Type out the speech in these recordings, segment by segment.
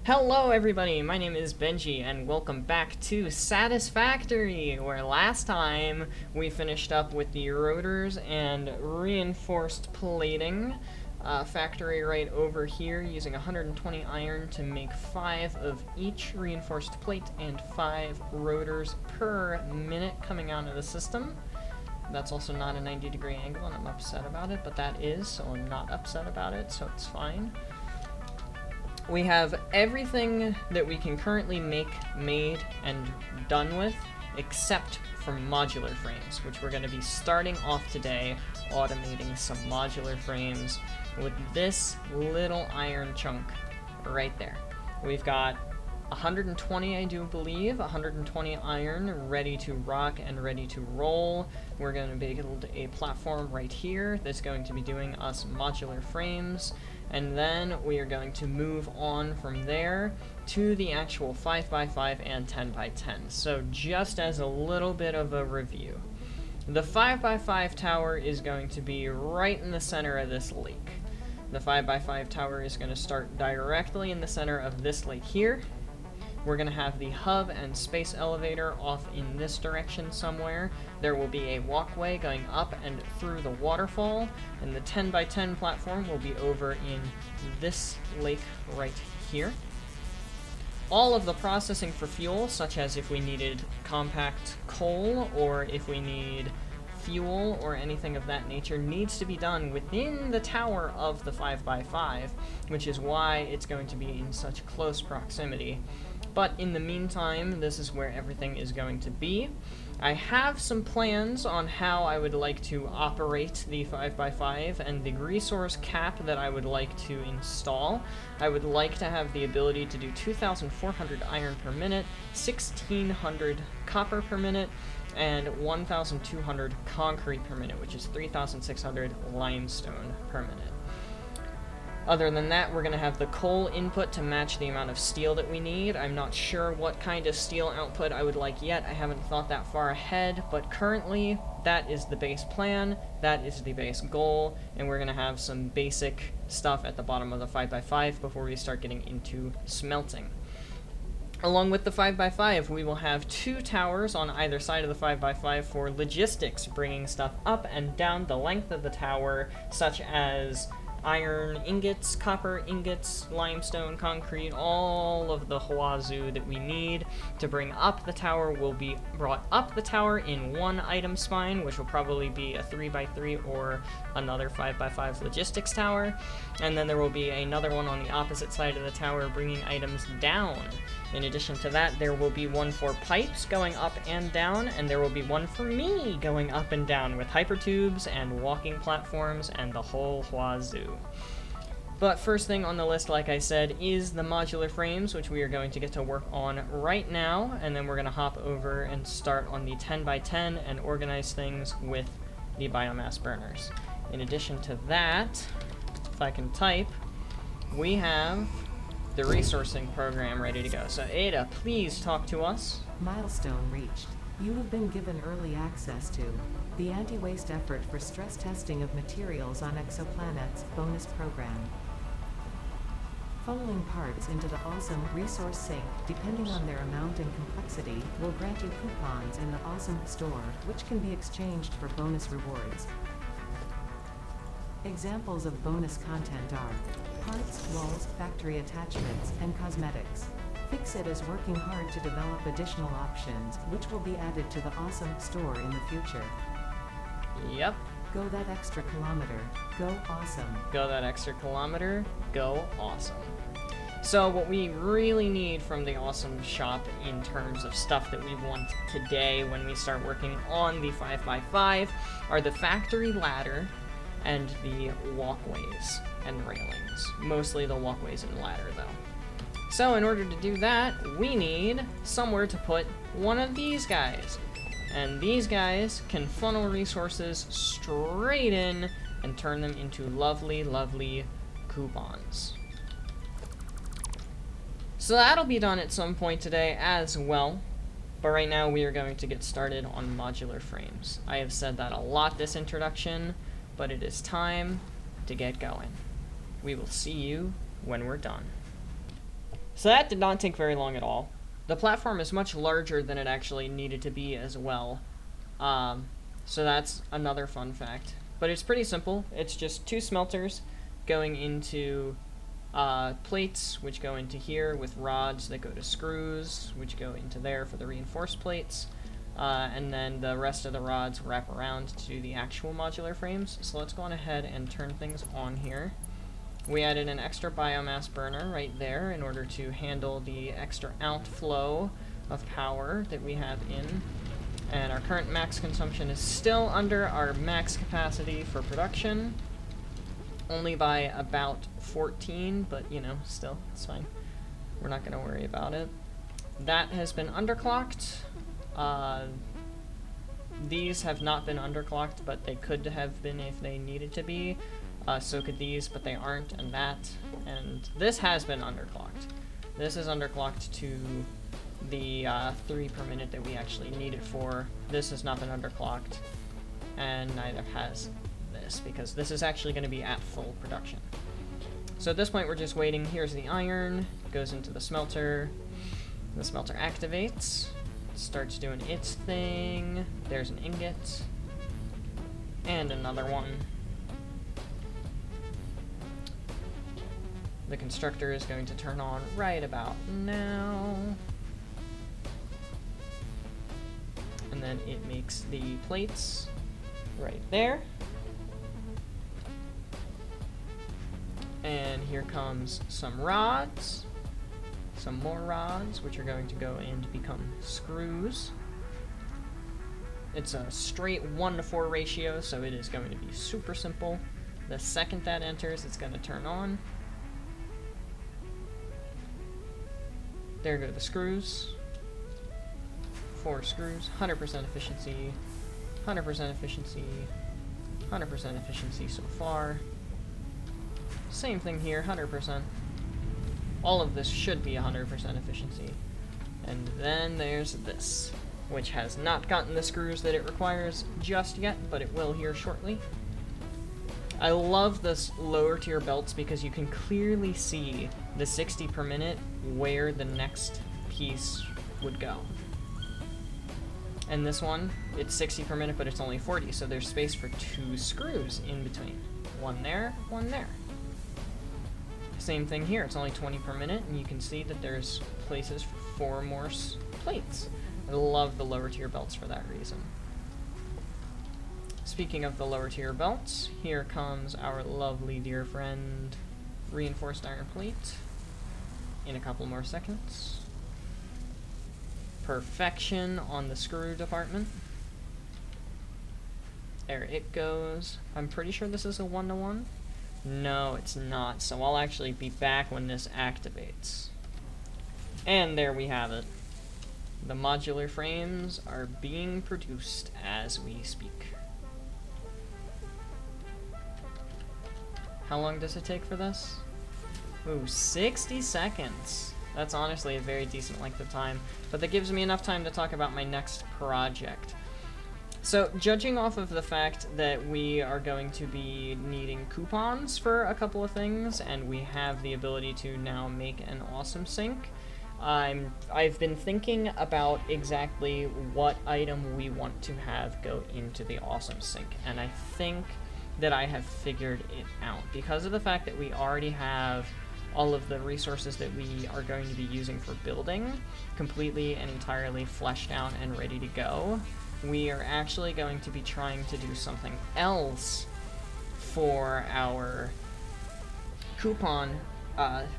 Hello everybody, my name is Benji and welcome back to Satisfactory, where last time we finished up with the rotors and reinforced plating factory right over here, using 120 iron to make 5 of each reinforced plate and 5 rotors per minute coming out of the system. That's also not a 90-degree angle and I'm upset about it, but that is, so I'm not upset about it, so it's fine. We have everything that we can currently make, made, and done with, except for modular frames, which we're going to be starting off today, automating some modular frames with this little iron chunk right there. We've got 120, I do believe, 120 iron ready to rock and ready to roll. We're going to build a platform right here that's going to be doing us modular frames. And then we are going to move on from there to the actual 5x5 and 10x10. So just as a little bit of a review, the 5x5 tower is going to be right in the center of this lake. The 5x5 tower is going to start directly in the center of this lake here. We're going to have the hub and space elevator off in this direction somewhere. There will be a walkway going up and through the waterfall, and the 10x10 platform will be over in this lake right here. All of the processing for fuel, such as if we needed compact coal or if we need fuel or anything of that nature, needs to be done within the tower of the 5x5, which is why it's going to be in such close proximity. But in the meantime, this is where everything is going to be. I have some plans on how I would like to operate the 5x5 and the resource cap that I would like to install. I would like to have the ability to do 2,400 iron per minute, 1,600 copper per minute, and 1,200 concrete per minute, which is 3,600 limestone per minute. Other than that, we're going to have the coal input to match the amount of steel that we need. I'm not sure what kind of steel output I would like yet. I haven't thought that far ahead, but currently that is the base plan, that is the base goal, and we're going to have some basic stuff at the bottom of the 5x5 before we start getting into smelting. Along with the 5x5, we will have 2 towers on either side of the 5x5 for logistics, bringing stuff up and down the length of the tower, such as iron ingots, copper ingots, limestone, concrete, all of the wazoo that we need to bring up the tower will be brought up the tower in one item spine, which will probably be a 3x3 or another 5x5 logistics tower. And then there will be another one on the opposite side of the tower bringing items down. In addition to that, there will be one for pipes going up and down, and there will be one for me going up and down with hypertubes and walking platforms and the whole wazoo. But first thing on the list, like I said, is the modular frames, which we are going to get to work on right now, and then we're going to hop over and start on the 10x10 and organize things with the biomass burners. In addition to that, if I can type, we have the resourcing program ready to go. So Ada, please talk to us. Milestone reached. You have been given early access to the anti-waste effort for stress testing of materials on exoplanets bonus program. Funneling parts into the awesome resource sink, depending on their amount and complexity, will grant you coupons in the awesome store, which can be exchanged for bonus rewards. Examples of bonus content are parts, walls, factory attachments, and cosmetics. Fixit is working hard to develop additional options, which will be added to the awesome store in the future. Yep. Go that extra kilometer. Go awesome. Go that extra kilometer. Go awesome. So what we really need from the awesome shop in terms of stuff that we want today when we start working on the 5x5 are the factory ladder and the walkways and railings. Mostly the walkways and ladder, though. So in order to do that, we need somewhere to put one of these guys. And these guys can funnel resources straight in and turn them into lovely, lovely coupons. So that'll be done at some point today as well. But right now we are going to get started on modular frames. I have said that a lot this introduction, but it is time to get going. We will see you when we're done. So that did not take very long at all. The platform is much larger than it actually needed to be as well. So that's another fun fact. But it's pretty simple. It's just 2 smelters going into plates, which go into here, with rods that go to screws, which go into there for the reinforced plates. And then the rest of the rods wrap around to the actual modular frames. So let's go on ahead and turn things on here. We added an extra biomass burner right there in order to handle the extra outflow of power that we have in. And our current max consumption is still under our max capacity for production. Only by about 14, but you know, still, it's fine. We're not going to worry about it. That has been underclocked. These have not been underclocked, but they could have been if they needed to be. So could these, but they aren't, and that. And this has been underclocked. This is underclocked to the 3 per minute that we actually need it for. This has not been underclocked, and neither has this, because this is actually going to be at full production. So at this point, we're just waiting. Here's the iron, goes into the smelter activates, starts doing its thing. There's an ingot, and another one. The constructor is going to turn on right about now. And then it makes the plates right there. And here comes some rods. Some more rods, which are going to go in to become screws. It's a straight 1:4 ratio, so it is going to be super simple. The second that enters, it's going to turn on. There go the screws. 4 screws, 100% efficiency, 100% efficiency, 100% efficiency so far. Same thing here, 100%. All of this should be 100% efficiency. And then there's this, which has not gotten the screws that it requires just yet, but it will here shortly. I love this lower tier belts because you can clearly see the 60 per minute where the next piece would go. And this one, it's 60 per minute, but it's only 40, so there's space for 2 screws in between. One there, one there. Same thing here, it's only 20 per minute, and you can see that there's places for 4 more plates. I love the lower tier belts for that reason. Speaking of the lower tier belts, here comes our lovely dear friend reinforced iron plate in a couple more seconds. Perfection on the screw department. There it goes. I'm pretty sure this is a 1-to-1. No, it's not, so I'll actually be back when this activates. And there we have it. The modular frames are being produced as we speak. How long does it take for this? Ooh, 60 seconds. That's honestly a very decent length of time, but that gives me enough time to talk about my next project. So, judging off of the fact that we are going to be needing coupons for a couple of things, and we have the ability to now make an awesome sink, I've been thinking about exactly what item we want to have go into the awesome sink, and I think that I have figured it out. Because of the fact that we already have all of the resources that we are going to be using for building completely and entirely fleshed out and ready to go, we are actually going to be trying to do something else for our coupon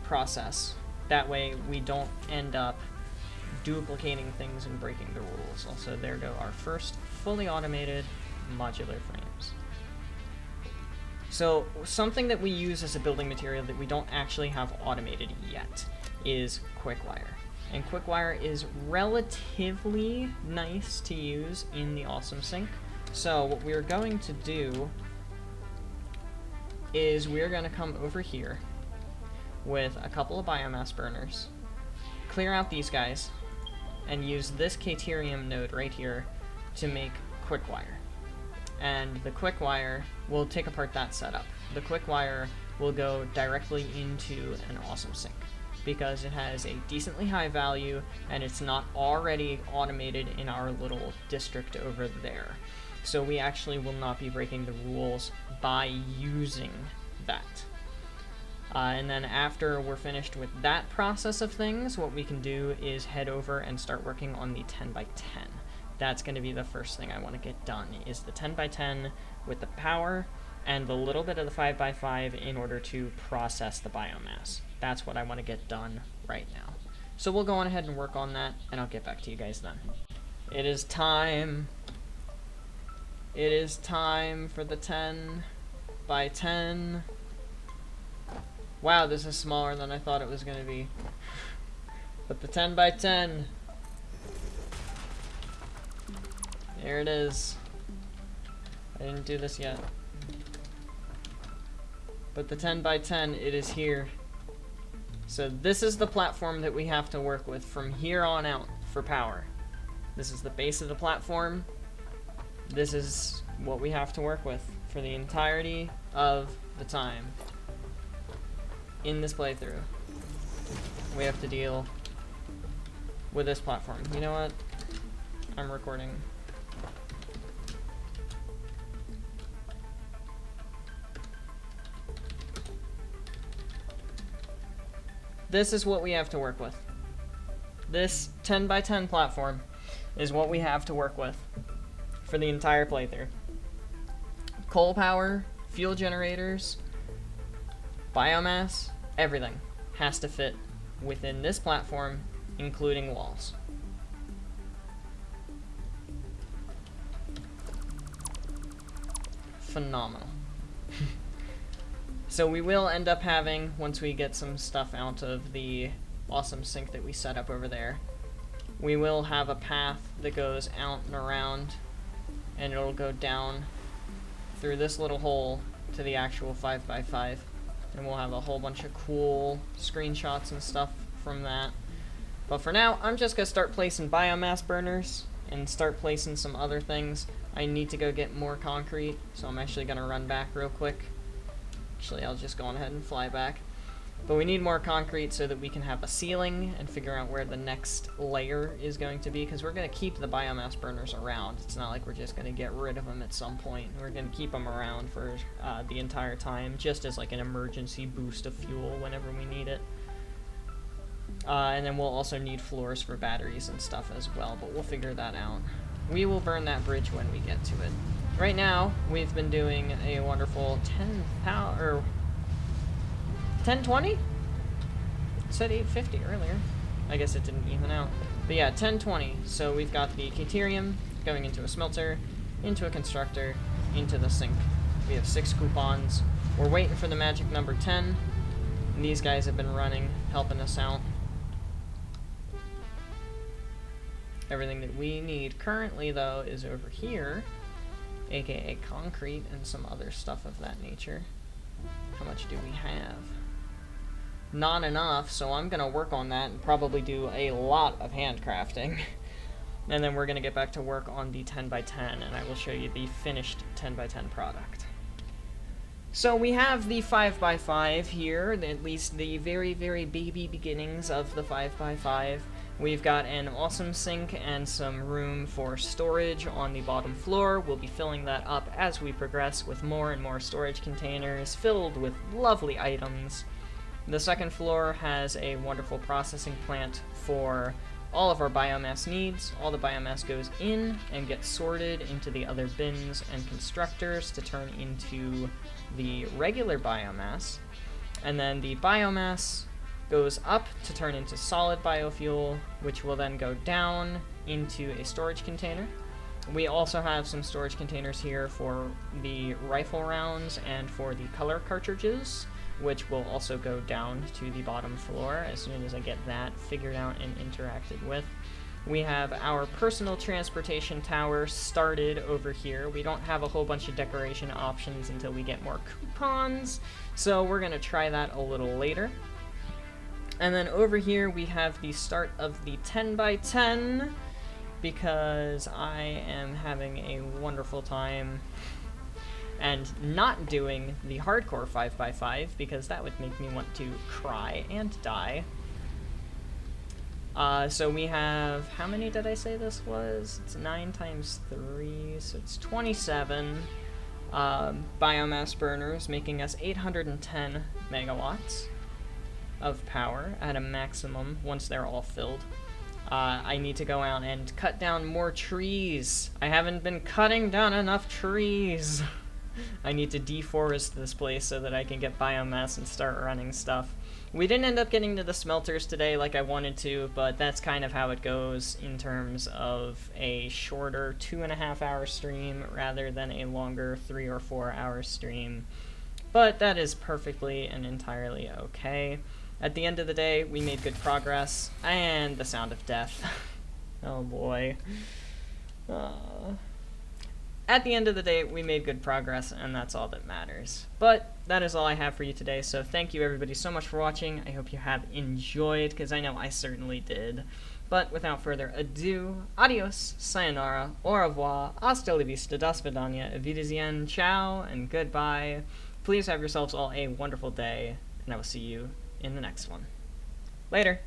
process. That way we don't end up duplicating things and breaking the rules. Also, there go our first fully automated modular frames. So, something that we use as a building material that we don't actually have automated yet is quickwire. And quickwire is relatively nice to use in the awesome sink. So what we're going to do is we're going to come over here with a couple of biomass burners, clear out these guys, and use this Caterium node right here to make quickwire. And the quickwire, we'll take apart that setup. The quickwire will go directly into an awesome sink, because it has a decently high value and it's not already automated in our little district over there. So we actually will not be breaking the rules by using that. And then after we're finished with that process of things, what we can do is head over and start working on the 10 by 10. That's going to be the first thing I want to get done, is the 10 by 10 with the power and the little bit of the 5 by 5 in order to process the biomass. That's what I want to get done right now. So we'll go on ahead and work on that, and I'll get back to you guys then. It is time. It is time for the 10 by 10. Wow, this is smaller than I thought it was going to be. But the 10 by 10. There it is. I didn't do this yet. But the 10 by 10, it is here. So this is the platform that we have to work with from here on out for power. This is the base of the platform. This is what we have to work with for the entirety of the time. In this playthrough, we have to deal with this platform. You know what? I'm recording. This is what we have to work with. This 10 by 10 platform is what we have to work with for the entire playthrough. Coal power, fuel generators, biomass, everything has to fit within this platform, including walls. Phenomenal. So we will end up having, once we get some stuff out of the awesome sink that we set up over there, we will have a path that goes out and around, and it'll go down through this little hole to the actual 5 by 5. And we'll have a whole bunch of cool screenshots and stuff from that. But for now, I'm just going to start placing biomass burners and start placing some other things. I need to go get more concrete, so I'm actually going to run back real quick. Actually, I'll just go on ahead and fly back. But we need more concrete so that we can have a ceiling and figure out where the next layer is going to be, because we're going to keep the biomass burners around. It's not like we're just going to get rid of them at some point. We're going to keep them around for the entire time, just as like an emergency boost of fuel whenever we need it. And then we'll also need floors for batteries and stuff as well, but we'll figure that out. We will burn that bridge when we get to it. Right now, we've been doing a wonderful 1020? It said 850 earlier. I guess it didn't even out. But yeah, 1020. So we've got the Caterium going into a smelter, into a constructor, into the sink. We have 6 coupons. We're waiting for the magic number 10. And these guys have been running, helping us out. Everything that we need currently, though, is over here, aka concrete and some other stuff of that nature. How much do we have? Not enough, so I'm going to work on that and probably do a lot of handcrafting. And then we're going to get back to work on the 10 by 10, and I will show you the finished 10 by 10 product. So we have the 5 by 5 here, at least the very, very baby beginnings of the 5 by 5. We've got an awesome sink and some room for storage on the bottom floor. We'll be filling that up as we progress with more and more storage containers filled with lovely items. The second floor has a wonderful processing plant for all of our biomass needs. All the biomass goes in and gets sorted into the other bins and constructors to turn into the regular biomass. And then the biomass goes up to turn into solid biofuel, which will then go down into a storage container. We also have some storage containers here for the rifle rounds and for the color cartridges, which will also go down to the bottom floor as soon as I get that figured out and interacted with. We have our personal transportation tower started over here. We don't have a whole bunch of decoration options until we get more coupons, so we're going to try that a little later. And then over here we have the start of the 10 by 10, because I am having a wonderful time and not doing the hardcore 5 by 5 because that would make me want to cry and die. So we have, how many did I say this was? It's 9 times 3, so it's 27 biomass burners, making us 810 megawatts of power at a maximum once they're all filled. I need to go out and cut down more trees. I haven't been cutting down enough trees. I need to deforest this place so that I can get biomass and start running stuff. We didn't end up getting to the smelters today like I wanted to, but that's kind of how it goes in terms of a shorter 2.5 hour stream rather than a longer 3 or 4 hour stream. But that is perfectly and entirely okay. At the end of the day, we made good progress, and the sound of death. Oh boy. At the end of the day, we made good progress, and that's all that matters. But that is all I have for you today, so thank you everybody so much for watching. I hope you have enjoyed, because I know I certainly did. But without further ado, adios, sayonara, au revoir, hasta la vista, das vidania, wiedersehen, ciao, and goodbye. Please have yourselves all a wonderful day, and I will see you in the next one. Later.